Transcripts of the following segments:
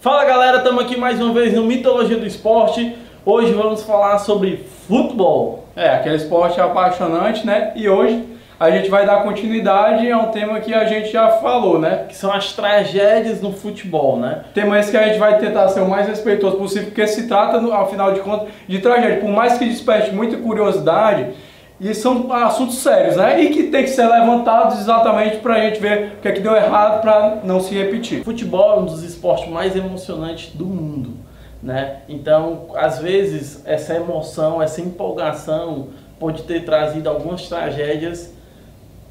Fala galera, estamos aqui mais uma vez no Mitologia do Esporte. Hoje vamos falar sobre futebol. Aquele esporte apaixonante, né? E hoje a gente vai dar continuidade a um tema que a gente já falou, né? Que são as tragédias no futebol, né? Tema esse que a gente vai tentar ser o mais respeitoso possível, porque se trata, ao final de contas, de tragédia. Por mais que desperte muita curiosidade, e são assuntos sérios, né? E que tem que ser levantados exatamente pra gente ver o que é que deu errado pra não se repetir. Futebol é um dos esportes mais emocionantes do mundo, né? Então, às vezes, essa emoção, essa empolgação pode ter trazido algumas tragédias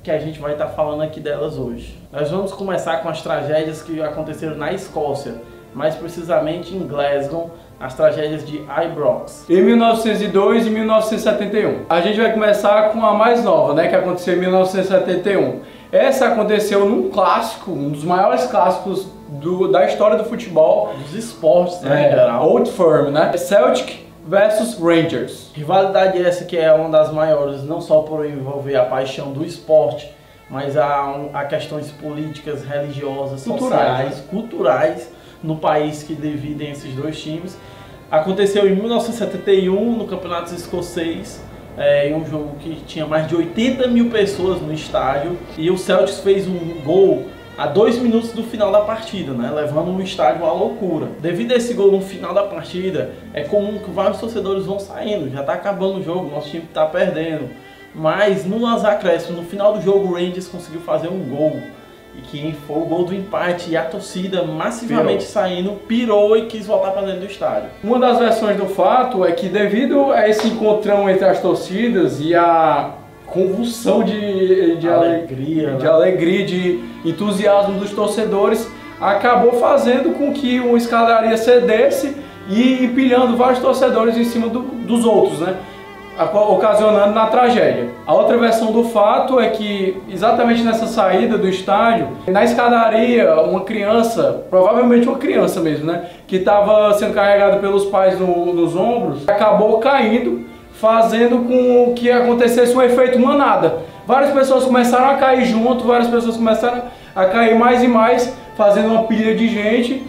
que a gente vai estar falando aqui delas hoje. Nós vamos começar com as tragédias que aconteceram na Escócia, mais precisamente em Glasgow, as tragédias de Ibrox. Em 1902 e 1971. A gente vai começar com a mais nova, né, que aconteceu em 1971. Essa aconteceu num clássico, um dos maiores clássicos da história do futebol. Dos esportes, né, em geral. Old Firm, né? Celtic versus Rangers. Rivalidade essa que é uma das maiores, não só por envolver a paixão do esporte, mas a questões políticas, religiosas, sociais, culturais no país que dividem esses dois times. Aconteceu em 1971 no Campeonato Escocês, em um jogo que tinha mais de 80 mil pessoas no estádio, e o Celtics fez um gol a 2 minutos do final da partida, né, levando o estádio à loucura. Devido a esse gol no final da partida, é comum que vários torcedores vão saindo, já está acabando o jogo, nosso time está perdendo, mas nos acréscimos, no final do jogo, o Rangers conseguiu fazer um gol, e que foi o gol do empate, e a torcida massivamente saindo, pirou e quis voltar para dentro do estádio. Uma das versões do fato é que devido a esse encontrão entre as torcidas e a convulsão de alegria, de entusiasmo dos torcedores, acabou fazendo com que uma escadaria cedesse e empilhando vários torcedores em cima dos outros, né? Ocasionando na tragédia. A outra versão do fato é que exatamente nessa saída do estádio, na escadaria, uma criança, provavelmente uma criança mesmo, né, que estava sendo carregada pelos pais nos ombros, acabou caindo, fazendo com que acontecesse um efeito manada. Várias pessoas começaram a cair junto, várias pessoas começaram a cair mais e mais, fazendo uma pilha de gente,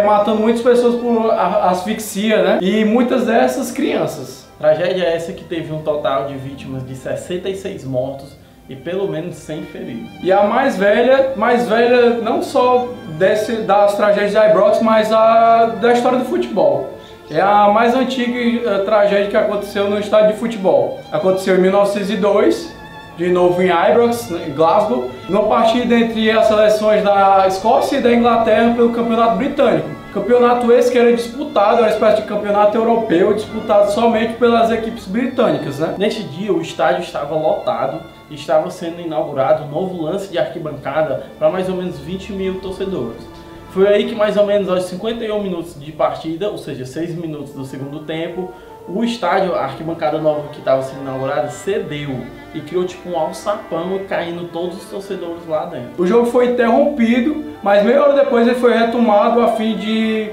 matando muitas pessoas por asfixia, né, e muitas dessas crianças. Tragédia essa que teve um total de vítimas de 66 mortos e pelo menos 100 feridos. E a mais velha não só das tragédias de Ibrox, mas da história do futebol. É a mais antiga tragédia que aconteceu no estádio de futebol. Aconteceu em 1902, de novo em Ibrox, em Glasgow, numa partida entre as seleções da Escócia e da Inglaterra pelo Campeonato Britânico. Campeonato esse que era disputado, era uma espécie de campeonato europeu, disputado somente pelas equipes britânicas, né? Neste dia o estádio estava lotado e estava sendo inaugurado um novo lance de arquibancada para mais ou menos 20 mil torcedores. Foi aí que mais ou menos aos 51 minutos de partida, ou seja, 6 minutos do segundo tempo, o estádio, a arquibancada nova que estava sendo inaugurada, cedeu e criou tipo um alçapão, caindo todos os torcedores lá dentro. O jogo foi interrompido, mas meia hora depois ele foi retomado a fim de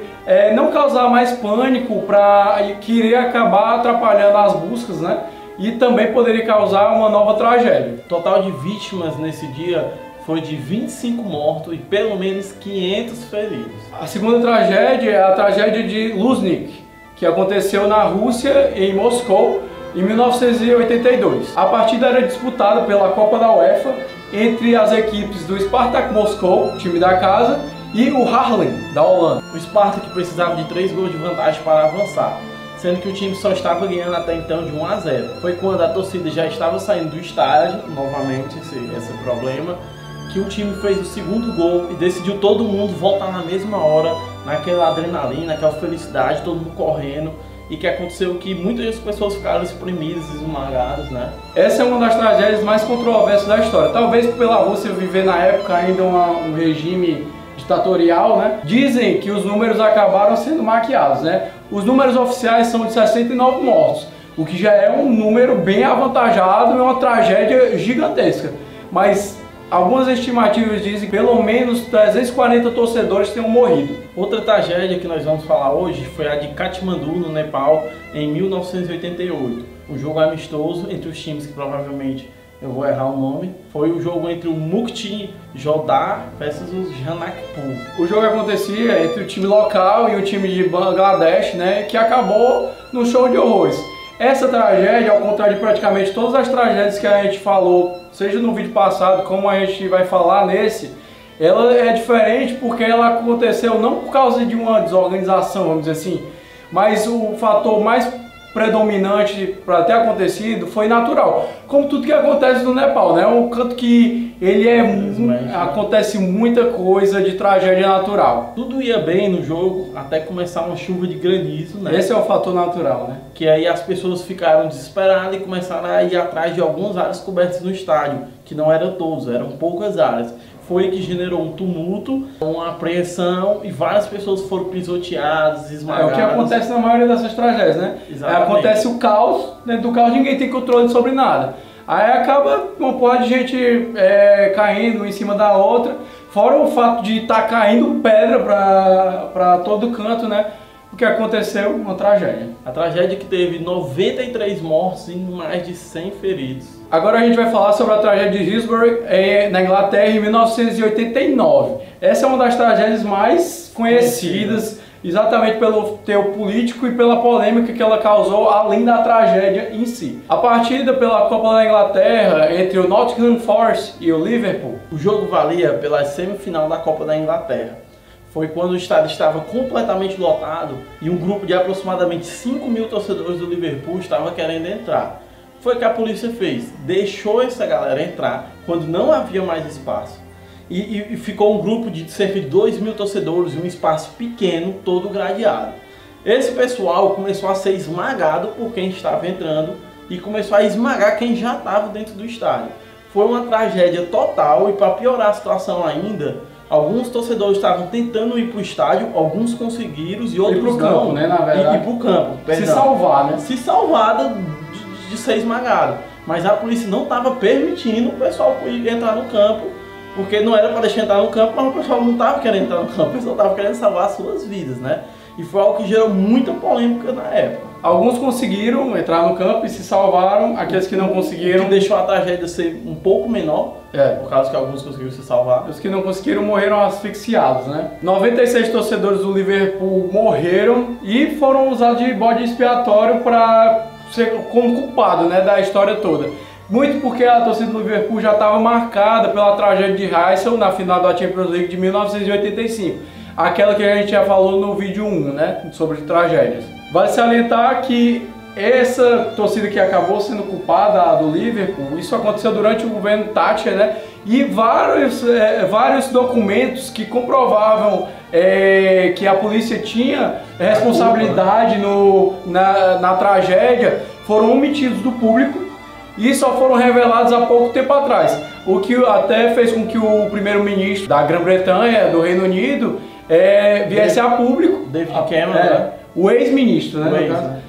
não causar mais pânico, que iria acabar atrapalhando as buscas, né? E também poderia causar uma nova tragédia. O total de vítimas nesse dia foi de 25 mortos e pelo menos 500 feridos. A segunda tragédia é a tragédia de Luzhniki, que aconteceu na Rússia, em Moscou, em 1982. A partida era disputada pela Copa da UEFA entre as equipes do Spartak Moscou, time da casa, e o Haarlem, da Holanda. O Spartak precisava de 3 gols de vantagem para avançar, sendo que o time só estava ganhando até então de 1-0. Foi quando a torcida já estava saindo do estádio, novamente esse problema, que o time fez o segundo gol e decidiu todo mundo voltar na mesma hora, naquela adrenalina, naquela felicidade, todo mundo correndo, e que aconteceu que muitas pessoas ficaram espremidas, esmagadas, né? Essa é uma das tragédias mais controversas da história. Talvez pela Rússia viver na época ainda um regime ditatorial, né? Dizem que os números acabaram sendo maquiados, né? Os números oficiais são de 69 mortos, o que já é um número bem avantajado e uma tragédia gigantesca. Mas algumas estimativas dizem que pelo menos 340 torcedores tenham morrido. Outra tragédia que nós vamos falar hoje foi a de Katmandu, no Nepal, em 1988. Um jogo amistoso entre os times que provavelmente eu vou errar o nome, foi o jogo entre o Mukti Jodha versus o Janakpur. O jogo acontecia entre o time local e o time de Bangladesh, né, que acabou num show de horrores. Essa tragédia, ao contrário de praticamente todas as tragédias que a gente falou, seja no vídeo passado, como a gente vai falar nesse, ela é diferente porque ela aconteceu não por causa de uma desorganização, vamos dizer assim, mas o fator mais predominante para ter acontecido foi natural, como tudo que acontece no Nepal, né? Um canto que ele acontece muita coisa de tragédia natural. Tudo ia bem no jogo até começar uma chuva de granizo, né? Esse é o fator natural, né? Que aí as pessoas ficaram desesperadas e começaram a ir atrás de algumas áreas cobertas no estádio, que não eram todas, eram poucas áreas. Foi que generou um tumulto, uma apreensão e várias pessoas foram pisoteadas, esmagadas. É o que acontece na maioria dessas tragédias, né? Exatamente. Acontece o caos, dentro do caos ninguém tem controle sobre nada. Aí acaba uma porrada de gente caindo em cima da outra, fora o fato de estar caindo pedra para todo canto, né? O que aconteceu? Uma tragédia. A tragédia que teve 93 mortos e mais de 100 feridos. Agora a gente vai falar sobre a tragédia de Hillsborough, na Inglaterra, em 1989. Essa é uma das tragédias mais conhecidas, exatamente pelo teor político e pela polêmica que ela causou, além da tragédia em si. A partida pela Copa da Inglaterra entre o Nottingham Forest e o Liverpool. O jogo valia pela semifinal da Copa da Inglaterra. Foi quando o estádio estava completamente lotado e um grupo de aproximadamente 5 mil torcedores do Liverpool estava querendo entrar. Foi o que a polícia fez, deixou essa galera entrar quando não havia mais espaço. E ficou um grupo de cerca de 2 mil torcedores em um espaço pequeno, todo gradeado. Esse pessoal começou a ser esmagado por quem estava entrando e começou a esmagar quem já estava dentro do estádio. Foi uma tragédia total e, para piorar a situação ainda, alguns torcedores estavam tentando ir para o estádio, alguns conseguiram e outros não. Campo, né, na verdade. Ir para o campo, perdão. Se salvar, né? Se salvar de ser esmagado. Mas a polícia não estava permitindo o pessoal entrar no campo, porque não era para deixar entrar no campo, mas o pessoal não estava querendo entrar no campo, o pessoal estava querendo salvar as suas vidas, né? E foi algo que gerou muita polêmica na época. Alguns conseguiram entrar no campo e se salvaram, aqueles que não conseguiram... O que deixou a tragédia ser um pouco menor, por causa que alguns conseguiram se salvar. Os que não conseguiram morreram asfixiados, né? 96 torcedores do Liverpool morreram e foram usados de bode expiatório para ser como culpado, né, da história toda. Muito porque a torcida do Liverpool já estava marcada pela tragédia de Heysel na final da Champions League de 1985. Aquela que a gente já falou no vídeo 1, né, sobre tragédias. Vale salientar que essa torcida que acabou sendo culpada do Liverpool, isso aconteceu durante o governo Thatcher, né, e vários documentos que comprovavam que a polícia tinha responsabilidade na tragédia foram omitidos do público e só foram revelados há pouco tempo atrás. O que até fez com que o primeiro-ministro da Grã-Bretanha, do Reino Unido, viesse a público. David Cameron, né? O ex-ministro, né?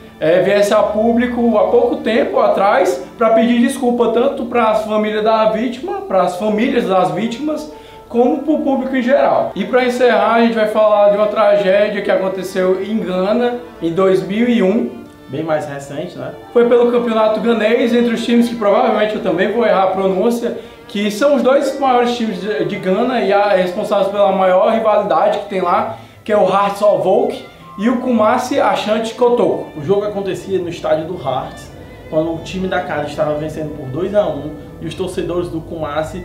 Viesse a público há pouco tempo atrás para pedir desculpa tanto para as famílias da vítima, para as famílias das vítimas, como para o público em geral. E para encerrar, a gente vai falar de uma tragédia que aconteceu em Gana em 2001. Bem mais recente, né? Foi pelo campeonato ganês, entre os times que provavelmente eu também vou errar a pronúncia, que são os dois maiores times de Gana e responsáveis pela maior rivalidade que tem lá, que é o Hearts of Oak e o Kumasi Ashanti Kotoko. O jogo acontecia no estádio do Hearts, quando o time da casa estava vencendo por 2-1 e os torcedores do Kumasi,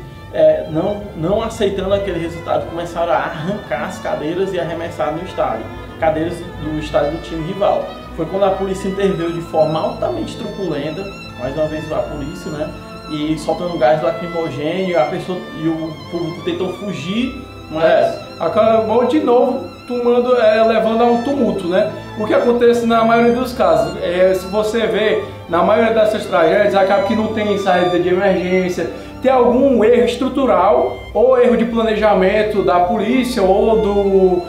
não aceitando aquele resultado, começaram a arrancar as cadeiras e arremessar no estádio, cadeiras do estádio do time rival. Foi quando a polícia interveio de forma altamente truculenta, mais uma vez a polícia, né? E soltando gás lacrimogêneo, e o público tentou fugir, mas acabou de novo levando a um tumulto, né? O que acontece na maioria dos casos, se você vê, na maioria dessas tragédias, acaba que não tem saída de emergência, tem algum erro estrutural, ou erro de planejamento da polícia, ou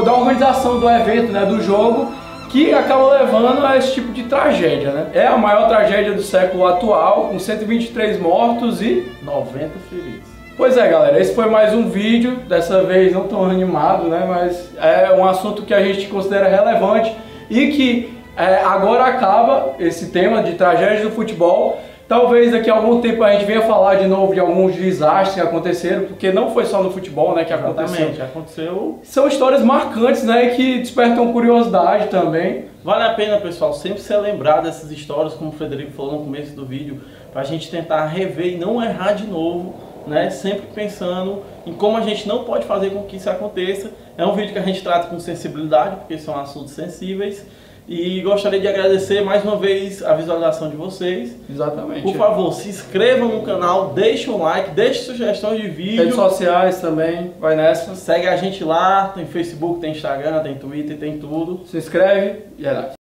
da organização do evento, né, do jogo, que acaba levando a esse tipo de tragédia, né? É a maior tragédia do século atual, com 123 mortos e 90 feridos. Pois é, galera, esse foi mais um vídeo, dessa vez não tão animado, né, mas é um assunto que a gente considera relevante e que agora acaba esse tema de tragédia do futebol Talvez daqui a algum tempo a gente venha falar de novo de alguns desastres que aconteceram, porque não foi só no futebol, né, que aconteceu. São histórias marcantes, né, que despertam curiosidade também. Vale a pena, pessoal, sempre ser lembrado dessas histórias, como o Frederico falou no começo do vídeo, para a gente tentar rever e não errar de novo, né, sempre pensando em como a gente não pode fazer com que isso aconteça. É um vídeo que a gente trata com sensibilidade, porque são assuntos sensíveis. E gostaria de agradecer mais uma vez a visualização de vocês. Exatamente. Por favor, se inscrevam no canal, deixem um like, deixem sugestões de vídeo. Redes sociais também, vai nessa. Segue a gente lá, tem Facebook, tem Instagram, tem Twitter, tem tudo. Se inscreve e é nóis.